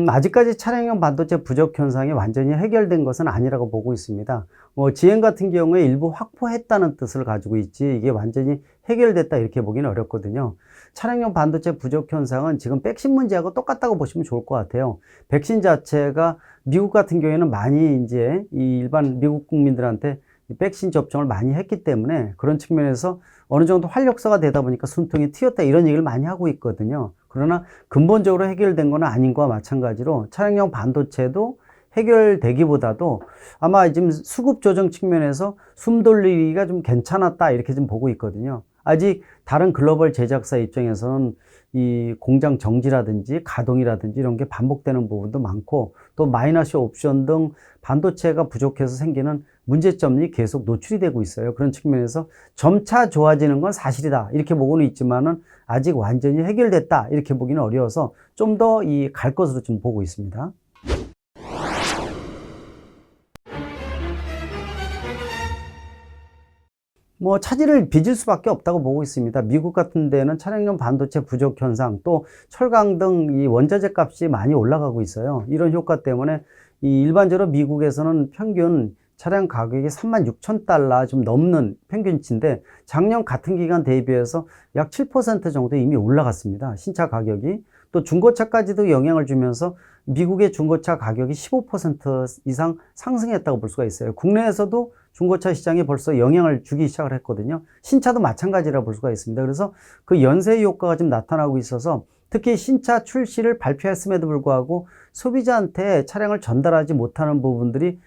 아직까지 차량용 반도체 부족 현상이 완전히 해결된 것은 아니라고 보고 있습니다. GM 같은 경우에 일부 확보했다는 뜻을 가지고 있지 이게 완전히 해결됐다 이렇게 보기는 어렵거든요. 차량용 반도체 부족 현상은 지금 백신 문제하고 똑같다고 보시면 좋을 것 같아요. 백신 자체가 미국 같은 경우에는 많이 이제 이 일반 미국 국민들한테 백신 접종을 많이 했기 때문에 그런 측면에서 어느 정도 활력소가 되다 보니까 숨통이 트였다 이런 얘기를 많이 하고 있거든요. 그러나 근본적으로 해결된 건 아닌 거와 마찬가지로 차량용 반도체도 해결되기보다도 아마 지금 수급 조정 측면에서 숨 돌리기가 좀 괜찮았다 이렇게 좀 보고 있거든요. 아직 다른 글로벌 제작사 입장에서는 이 공장 정지라든지 가동이라든지 이런 게 반복되는 부분도 많고 또 마이너스 옵션 등 반도체가 부족해서 생기는 문제점이 계속 노출이 되고 있어요. 그런 측면에서 점차 좋아지는 건 사실이다 이렇게 보고는 있지만은 아직 완전히 해결됐다 이렇게 보기는 어려워서 좀 더 갈 것으로 좀 보고 있습니다. 차질을 빚을 수밖에 없다고 보고 있습니다. 미국 같은 데는 차량용 반도체 부족 현상, 또 철강 등 이 원자재 값이 많이 올라가고 있어요. 이런 효과 때문에 일반적으로 미국에서는 평균 차량 가격이 36,000달러 좀 넘는 평균치인데 작년 같은 기간 대비해서 약 7% 정도 이미 올라갔습니다. 신차 가격이. 또 중고차까지도 영향을 주면서 미국의 중고차 가격이 15% 이상 상승했다고 볼 수가 있어요. 국내에서도 중고차 시장에 벌써 영향을 주기 시작을 했거든요. 신차도 마찬가지라 볼 수가 있습니다. 그래서 그 연쇄 효과가 좀 나타나고 있어서 특히 신차 출시를 발표했음에도 불구하고 소비자한테 차량을 전달하지 못하는 부분들이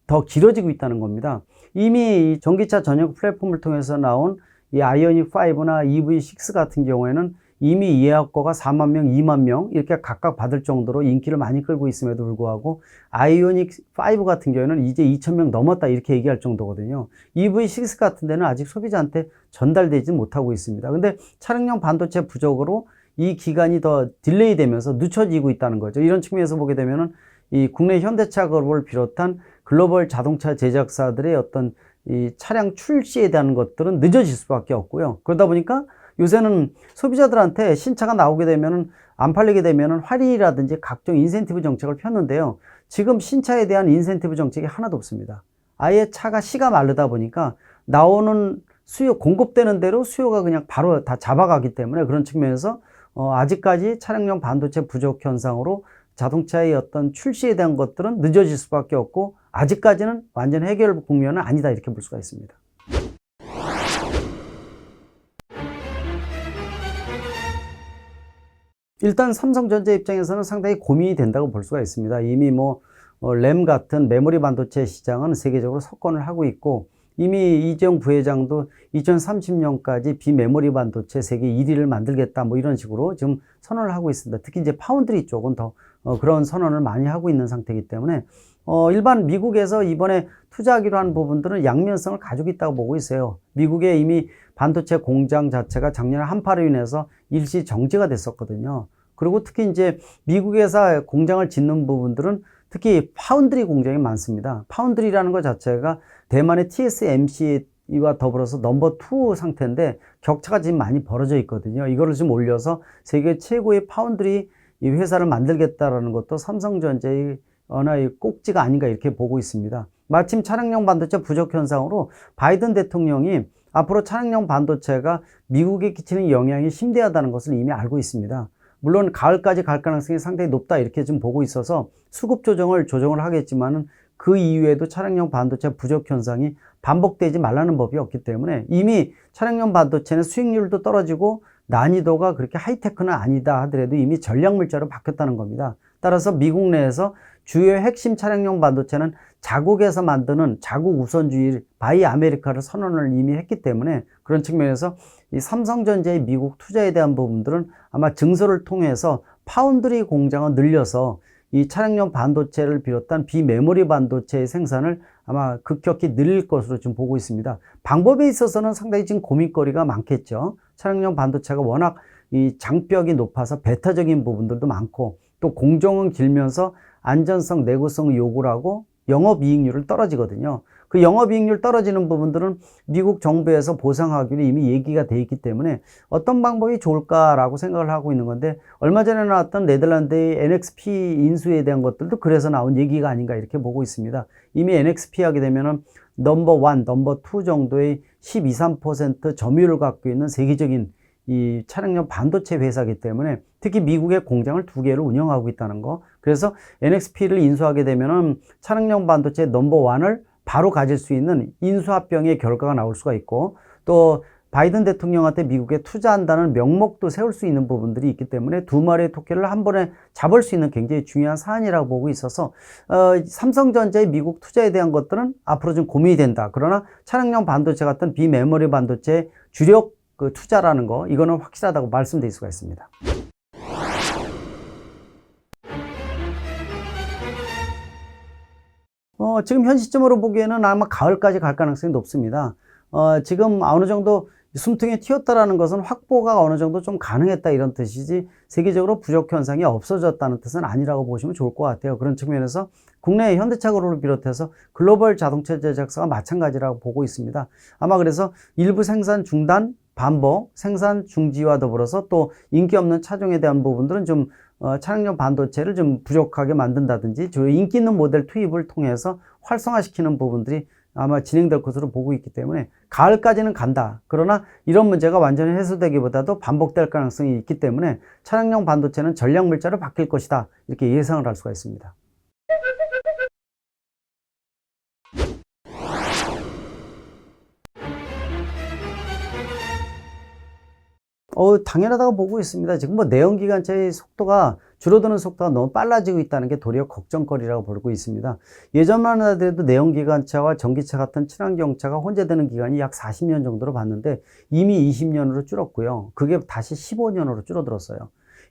더 길어지고 있다는 겁니다. 이미 전기차 전용 플랫폼을 통해서 나온 이 아이오닉 5나 EV6 같은 경우에는 이미 예약거가 4만 명, 2만 명 이렇게 각각 받을 정도로 인기를 많이 끌고 있음에도 불구하고 아이오닉 5 같은 경우에는 이제 2,000명 넘었다 이렇게 얘기할 정도거든요. EV6 같은 데는 아직 소비자한테 전달되지 못하고 있습니다. 근데 차량용 반도체 부족으로 이 기간이 더 딜레이 되면서 늦춰지고 있다는 거죠. 이런 측면에서 보게 되면은 이 국내 현대차 그룹을 비롯한 글로벌 자동차 제작사들의 어떤 이 차량 출시에 대한 것들은 늦어질 수밖에 없고요. 그러다 보니까 요새는 소비자들한테 신차가 나오게 되면은 안 팔리게 되면은 할인이라든지 각종 인센티브 정책을 폈는데요. 지금 신차에 대한 인센티브 정책이 하나도 없습니다. 아예 차가 씨가 마르다 보니까 나오는 수요, 공급되는 대로 수요가 그냥 바로 다 잡아가기 때문에 그런 측면에서 아직까지 차량용 반도체 부족 현상으로 자동차의 어떤 출시에 대한 것들은 늦어질 수밖에 없고 아직까지는 완전 해결 국면은 아니다 이렇게 볼 수가 있습니다. 일단 삼성전자 입장에서는 상당히 고민이 된다고 볼 수가 있습니다. 이미 램 같은 메모리 반도체 시장은 세계적으로 석권을 하고 있고 이미 이재용 부회장도 2030년까지 비메모리 반도체 세계 1위를 만들겠다 이런 식으로 지금 선언을 하고 있습니다. 특히 이제 파운드리 쪽은 더 그런 선언을 많이 하고 있는 상태이기 때문에 일반 미국에서 이번에 투자하기로 한 부분들은 양면성을 가지고 있다고 보고 있어요. 미국에 이미 반도체 공장 자체가 작년에 한파로 인해서 일시 정지가 됐었거든요. 그리고 특히 이제 미국에서 공장을 짓는 부분들은 특히 파운드리 공장이 많습니다. 파운드리라는 것 자체가 대만의 TSMC와 더불어서 넘버 2 상태인데 격차가 지금 많이 벌어져 있거든요. 이거를 좀 올려서 세계 최고의 파운드리 이 회사를 만들겠다라는 것도 삼성전자의 하나의 꼭지가 아닌가 이렇게 보고 있습니다. 마침 차량용 반도체 부족 현상으로 바이든 대통령이 앞으로 차량용 반도체가 미국에 끼치는 영향이 심대하다는 것을 이미 알고 있습니다. 물론 가을까지 갈 가능성이 상당히 높다 이렇게 좀 보고 있어서 수급 조정을 하겠지만은 그 이후에도 차량용 반도체 부족 현상이 반복되지 말라는 법이 없기 때문에 이미 차량용 반도체는 수익률도 떨어지고 난이도가 그렇게 하이테크는 아니다 하더라도 이미 전략물자로 바뀌었다는 겁니다. 따라서 미국 내에서 주요 핵심 차량용 반도체는 자국에서 만드는 자국 우선주의 바이 아메리카를 선언을 이미 했기 때문에 그런 측면에서 이 삼성전자의 미국 투자에 대한 부분들은 아마 증설을 통해서 파운드리 공장을 늘려서 이 차량용 반도체를 비롯한 비메모리 반도체의 생산을 아마 급격히 늘릴 것으로 좀 보고 있습니다. 방법에 있어서는 상당히 지금 고민거리가 많겠죠. 차량용 반도체가 워낙 이 장벽이 높아서 배타적인 부분들도 많고 또 공정은 길면서 안전성, 내구성 요구를 하고 영업이익률을 떨어지거든요. 그 영업이익률 떨어지는 부분들은 미국 정부에서 보상하기로 이미 얘기가 돼 있기 때문에 어떤 방법이 좋을까라고 생각을 하고 있는 건데, 얼마 전에 나왔던 네덜란드의 NXP 인수에 대한 것들도 그래서 나온 얘기가 아닌가 이렇게 보고 있습니다. 이미 NXP 하게 되면은 넘버 1, 넘버 2 정도의 12, 13% 점유율을 갖고 있는 세계적인 이 차량용 반도체 회사이기 때문에, 특히 미국의 공장을 2개를 운영하고 있다는 거. 그래서 NXP를 인수하게 되면은 차량용 반도체 넘버 1을 바로 가질 수 있는 인수합병의 결과가 나올 수가 있고, 또 바이든 대통령한테 미국에 투자한다는 명목도 세울 수 있는 부분들이 있기 때문에 두 마리의 토끼를 한 번에 잡을 수 있는 굉장히 중요한 사안이라고 보고 있어서 삼성전자의 미국 투자에 대한 것들은 앞으로 좀 고민이 된다. 그러나 차량용 반도체 같은 비메모리 반도체 주력 그 투자라는 거, 이거는 확실하다고 말씀드릴 수가 있습니다. 지금 현 시점으로 보기에는 아마 가을까지 갈 가능성이 높습니다. 지금 어느 정도 숨통이 튀었다라는 것은 확보가 어느 정도 좀 가능했다 이런 뜻이지, 세계적으로 부족 현상이 없어졌다는 뜻은 아니라고 보시면 좋을 것 같아요. 그런 측면에서 국내 현대차 그룹을 비롯해서 글로벌 자동차 제작사가 마찬가지라고 보고 있습니다. 아마 그래서 일부 생산 중단, 반복, 생산 중지와 더불어서 또 인기 없는 차종에 대한 부분들은 좀 차량용 반도체를 좀 부족하게 만든다든지, 주로 인기 있는 모델 투입을 통해서 활성화시키는 부분들이 아마 진행될 것으로 보고 있기 때문에 가을까지는 간다. 그러나 이런 문제가 완전히 해소되기보다도 반복될 가능성이 있기 때문에 차량용 반도체는 전략 물자로 바뀔 것이다. 이렇게 예상을 할 수가 있습니다. 당연하다고 보고 있습니다. 지금 뭐 내연기관차의 속도가, 줄어드는 속도가 너무 빨라지고 있다는 게 도리어 걱정거리라고 보고 있습니다. 예전만 하더라도 내연기관차와 전기차 같은 친환경차가 혼재되는 기간이 약 40년 정도로 봤는데 이미 20년으로 줄었고요. 그게 다시 15년으로 줄어들었어요.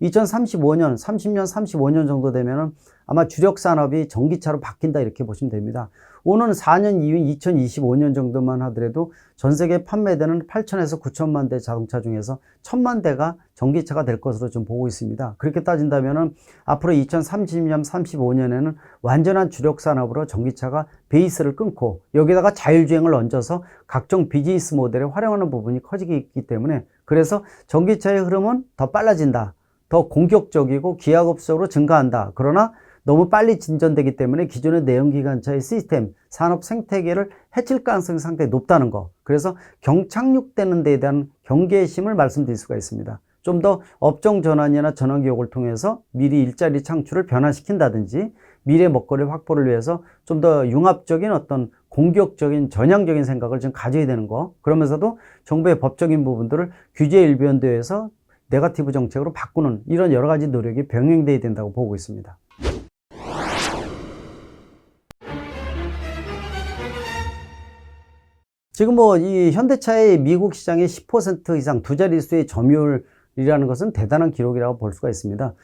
2035년, 30년, 35년 정도 되면은 아마 주력 산업이 전기차로 바뀐다 이렇게 보시면 됩니다. 오는 4년 이후인 2025년 정도만 하더라도 전 세계 판매되는 8천에서 9천만 대 자동차 중에서 1,000만 대가 전기차가 될 것으로 좀 보고 있습니다. 그렇게 따진다면은 앞으로 2030년, 35년에는 완전한 주력 산업으로 전기차가 베이스를 끊고 여기다가 자율주행을 얹어서 각종 비즈니스 모델에 활용하는 부분이 커지기 있기 때문에, 그래서 전기차의 흐름은 더 빨라진다. 더 공격적이고 기하급수적으로 증가한다. 그러나 너무 빨리 진전되기 때문에 기존의 내연기관차의 시스템, 산업 생태계를 해칠 가능성이 상당히 높다는 거. 그래서 경착륙되는 데에 대한 경계심을 말씀드릴 수가 있습니다. 좀 더 업종 전환이나 전환 교육을 통해서 미리 일자리 창출을 변화시킨다든지, 미래 먹거리 확보를 위해서 좀 더 융합적인 어떤 공격적인 전향적인 생각을 좀 가져야 되는 거. 그러면서도 정부의 법적인 부분들을 규제 일변도에서 네거티브 정책으로 바꾸는 이런 여러 가지 노력이 병행돼야 된다고 보고 있습니다. 지금 뭐 이 현대차의 미국 시장의 10% 이상 두 자릿수의 점유율이라는 것은 대단한 기록이라고 볼 수가 있습니다.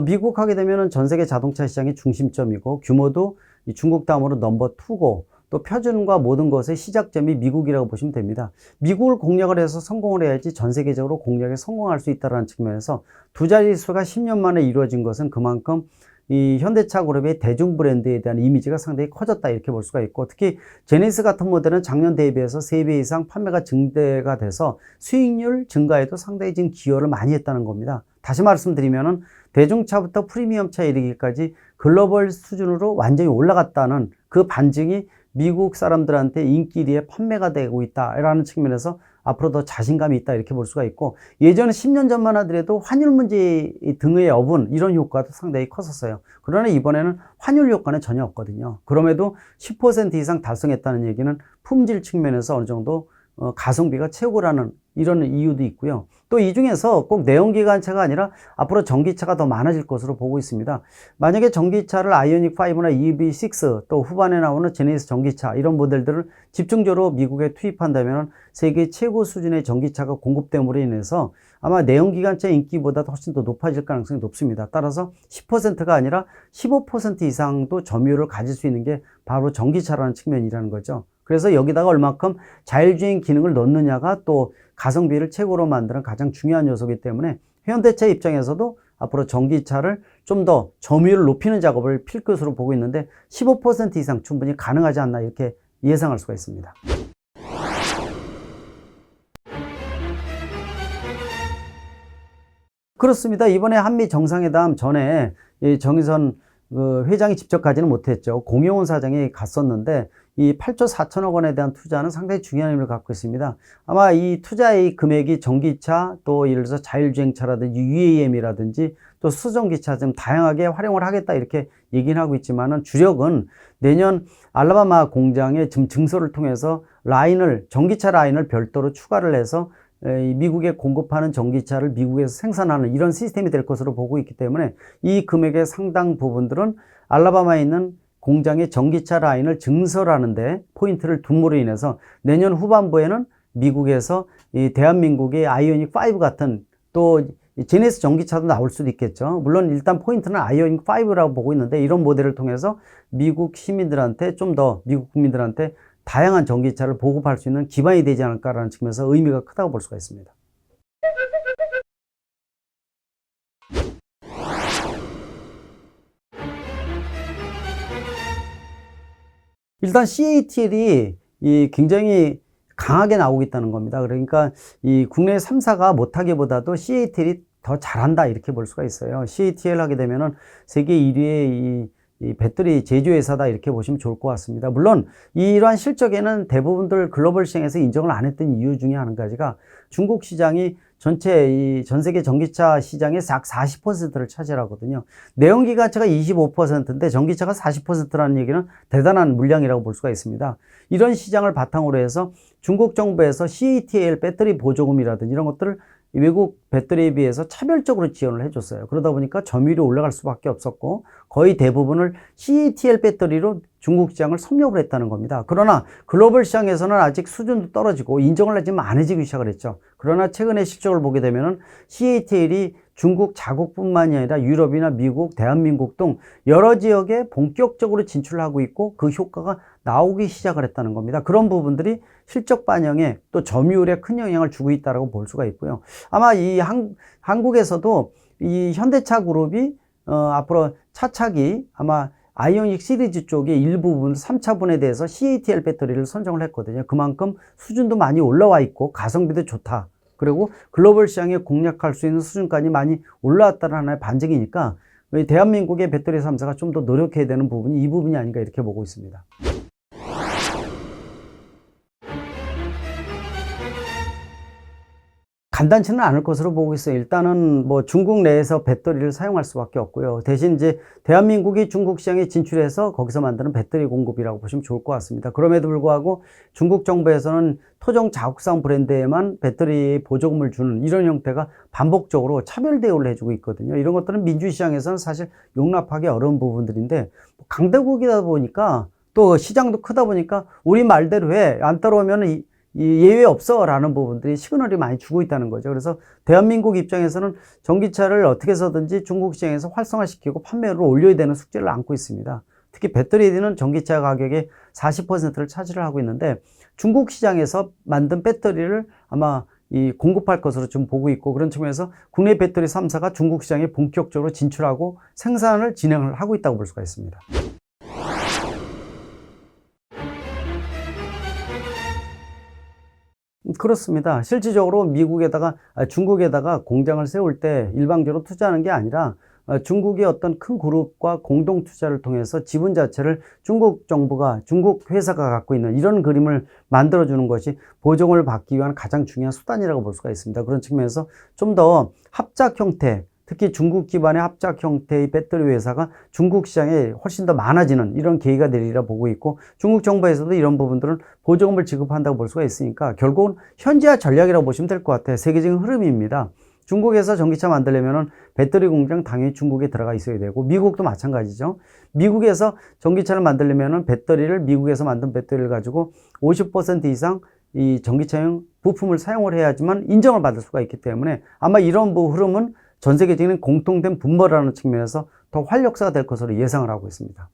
미국 하게 되면은 전 세계 자동차 시장의 중심점이고, 규모도 이 중국 다음으로 넘버 2고, 또 표준과 모든 것의 시작점이 미국이라고 보시면 됩니다. 미국을 공략을 해서 성공을 해야지 전 세계적으로 공략에 성공할 수 있다는 측면에서 두 자릿수가 10년 만에 이루어진 것은 그만큼 이 현대차 그룹의 대중 브랜드에 대한 이미지가 상당히 커졌다 이렇게 볼 수가 있고, 특히 제네시스 같은 모델은 작년 대비해서 3배 이상 판매가 증대가 돼서 수익률 증가에도 상당히 지금 기여를 많이 했다는 겁니다. 다시 말씀드리면은 대중차부터 프리미엄차에 이르기까지 글로벌 수준으로 완전히 올라갔다는 그 반증이 미국 사람들한테 인기리에 판매가 되고 있다라는 측면에서 앞으로 더 자신감이 있다 이렇게 볼 수가 있고, 예전에 10년 전만 하더라도 환율 문제 등의 여분 이런 효과도 상당히 컸었어요. 그러나 이번에는 환율 효과는 전혀 없거든요. 그럼에도 10% 이상 달성했다는 얘기는 품질 측면에서 어느 정도 가성비가 최고라는 이런 이유도 있고요. 또 이 중에서 꼭 내연기관차가 아니라 앞으로 전기차가 더 많아질 것으로 보고 있습니다. 만약에 전기차를 아이오닉5나 EV6 또 후반에 나오는 제네시스 전기차 이런 모델들을 집중적으로 미국에 투입한다면 세계 최고 수준의 전기차가 공급됨으로 인해서 아마 내연기관차 인기보다 훨씬 더 높아질 가능성이 높습니다. 따라서 10%가 아니라 15% 이상도 점유율을 가질 수 있는 게 바로 전기차라는 측면이라는 거죠. 그래서 여기다가 얼마큼 자율주행 기능을 넣느냐가 또 가성비를 최고로 만드는 가장 중요한 요소이기 때문에 현대차 입장에서도 앞으로 전기차를 좀 더 점유율을 높이는 작업을 필 것으로 보고 있는데 15% 이상 충분히 가능하지 않나 이렇게 예상할 수가 있습니다. 그렇습니다. 이번에 한미 정상회담 전에 이 정의선 회장이 직접 가지는 못했죠. 공용훈 사장이 갔었는데 이 8조 4천억 원에 대한 투자는 상당히 중요한 의미를 갖고 있습니다. 아마 이 투자의 금액이 전기차, 또 예를 들어서 자율주행차라든지 UAM이라든지 또 수전기차 좀 다양하게 활용을 하겠다 이렇게 얘기는 하고 있지만은 주력은 내년 알라바마 공장의 지금 증설을 통해서 전기차 라인을 별도로 추가를 해서 미국에 공급하는 전기차를 미국에서 생산하는 이런 시스템이 될 것으로 보고 있기 때문에 이 금액의 상당 부분들은 알라바마에 있는 공장의 전기차 라인을 증설하는데 포인트를 둠으로 인해서 내년 후반부에는 미국에서 이 대한민국의 아이오닉 5 같은 또 제네시스 전기차도 나올 수도 있겠죠. 물론 일단 포인트는 아이오닉 5라고 보고 있는데 이런 모델을 통해서 미국 시민들한테 좀 더 미국 국민들한테 다양한 전기차를 보급할 수 있는 기반이 되지 않을까라는 측면에서 의미가 크다고 볼 수가 있습니다. 일단 CATL이 굉장히 강하게 나오고 있다는 겁니다. 그러니까 이 국내 3사가 못하기보다도 CATL이 더 잘한다 이렇게 볼 수가 있어요. CATL 하게 되면은 세계 1위의 이 배터리 제조회사다 이렇게 보시면 좋을 것 같습니다. 물론 이러한 실적에는 대부분들 글로벌 시장에서 인정을 안 했던 이유 중에 한 가지가 중국 시장이 전체 전 세계 전기차 시장의 약 40%를 차지하거든요. 내연기관차가 25%인데 전기차가 40%라는 얘기는 대단한 물량이라고 볼 수가 있습니다. 이런 시장을 바탕으로 해서 중국 정부에서 CATL 배터리 보조금이라든지 이런 것들을 외국 배터리에 비해서 차별적으로 지원을 해줬어요. 그러다 보니까 점유율이 올라갈 수밖에 없었고 거의 대부분을 CATL 배터리로 중국 시장을 섭렵을 했다는 겁니다. 그러나 글로벌 시장에서는 아직 수준도 떨어지고 인정을 하지만 안 해지기 시작을 했죠. 그러나 최근의 실적을 보게 되면은 CATL이 중국 자국뿐만이 아니라 유럽이나 미국, 대한민국 등 여러 지역에 본격적으로 진출하고 있고 그 효과가 나오기 시작을 했다는 겁니다. 그런 부분들이 실적 반영에 또 점유율에 큰 영향을 주고 있다고 볼 수가 있고요. 아마 이 한국에서도 이 현대차 그룹이 앞으로 차차기 아마 아이오닉 시리즈 쪽의 일부분 3차분에 대해서 CATL 배터리를 선정을 했거든요. 그만큼 수준도 많이 올라와 있고 가성비도 좋다. 그리고 글로벌 시장에 공략할 수 있는 수준까지 많이 올라왔다는 하나의 반증이니까 대한민국의 배터리 3사가 좀 더 노력해야 되는 부분이 이 부분이 아닌가 이렇게 보고 있습니다. 간단치는 않을 것으로 보고 있어요. 일단은 뭐 중국 내에서 배터리를 사용할 수밖에 없고요. 대신 이제 대한민국이 중국 시장에 진출해서 거기서 만드는 배터리 공급이라고 보시면 좋을 것 같습니다. 그럼에도 불구하고 중국 정부에서는 토종 자국산 브랜드에만 배터리 보조금을 주는 이런 형태가 반복적으로 차별 대우를 해주고 있거든요. 이런 것들은 민주시장에서는 사실 용납하기 어려운 부분들인데 강대국이다 보니까 또 시장도 크다 보니까 우리 말대로 해. 안 따라오면 예외 없어 라는 부분들이 시그널이 많이 주고 있다는 거죠. 그래서 대한민국 입장에서는 전기차를 어떻게 해서든지 중국 시장에서 활성화시키고 판매율을 올려야 되는 숙제를 안고 있습니다. 특히 배터리는 전기차 가격의 40%를 차지를 하고 있는데 중국 시장에서 만든 배터리를 아마 공급할 것으로 좀 보고 있고 그런 측면에서 국내 배터리 3사가 중국 시장에 본격적으로 진출하고 생산을 진행을 하고 있다고 볼 수가 있습니다. 그렇습니다. 실질적으로 중국에다가 공장을 세울 때 일방적으로 투자하는 게 아니라 중국의 어떤 큰 그룹과 공동 투자를 통해서 지분 자체를 중국 정부가 중국 회사가 갖고 있는 이런 그림을 만들어주는 것이 보조금을 받기 위한 가장 중요한 수단이라고 볼 수가 있습니다. 그런 측면에서 좀 더 합작 형태 특히 중국 기반의 합작 형태의 배터리 회사가 중국 시장에 훨씬 더 많아지는 이런 계기가 되리라 보고 있고 중국 정부에서도 이런 부분들은 보조금을 지급한다고 볼 수가 있으니까 결국은 현지화 전략이라고 보시면 될 것 같아요. 세계적인 흐름입니다. 중국에서 전기차 만들려면 배터리 공장 당연히 중국에 들어가 있어야 되고 미국도 마찬가지죠. 미국에서 전기차를 만들려면 배터리를 미국에서 만든 배터리를 가지고 50% 이상 이 전기차용 부품을 사용을 해야지만 인정을 받을 수가 있기 때문에 아마 이런 흐름은 전 세계적인 공통된 분모라는 측면에서 더 활력소가 될 것으로 예상을 하고 있습니다.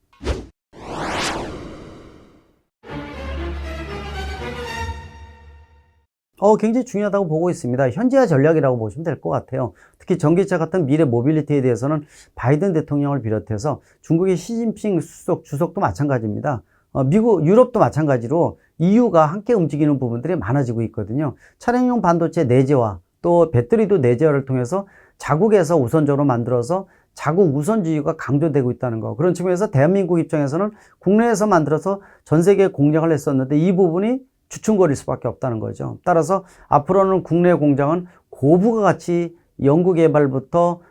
굉장히 중요하다고 보고 있습니다. 현지화 전략이라고 보시면 될 것 같아요. 특히 전기차 같은 미래 모빌리티에 대해서는 바이든 대통령을 비롯해서 중국의 시진핑 주석도 마찬가지입니다. 유럽도 마찬가지로 EU가 함께 움직이는 부분들이 많아지고 있거든요. 차량용 반도체 내재화, 또 배터리도 내재화를 통해서 자국에서 우선적으로 만들어서 자국 우선주의가 강조되고 있다는 거. 그런 측면에서 대한민국 입장에서는 국내에서 만들어서 전 세계에 공략을 했었는데 이 부분이 주춤거릴 수밖에 없다는 거죠. 따라서 앞으로는 국내 공장은 고부가 가치 연구개발부터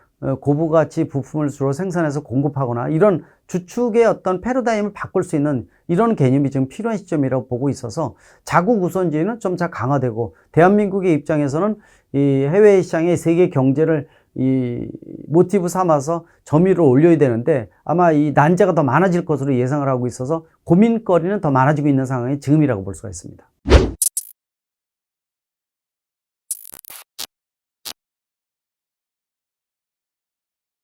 고부가 가치 부품을 주로 생산해서 공급하거나 이런 주축의 어떤 패러다임을 바꿀 수 있는 이런 개념이 지금 필요한 시점이라고 보고 있어서 자국 우선주의는 점차 강화되고 대한민국의 입장에서는 이 해외 시장의 세계 경제를 이 모티브 삼아서 점유율을 올려야 되는데 아마 이 난제가 더 많아질 것으로 예상을 하고 있어서 고민거리는 더 많아지고 있는 상황이 지금이라고 볼 수가 있습니다.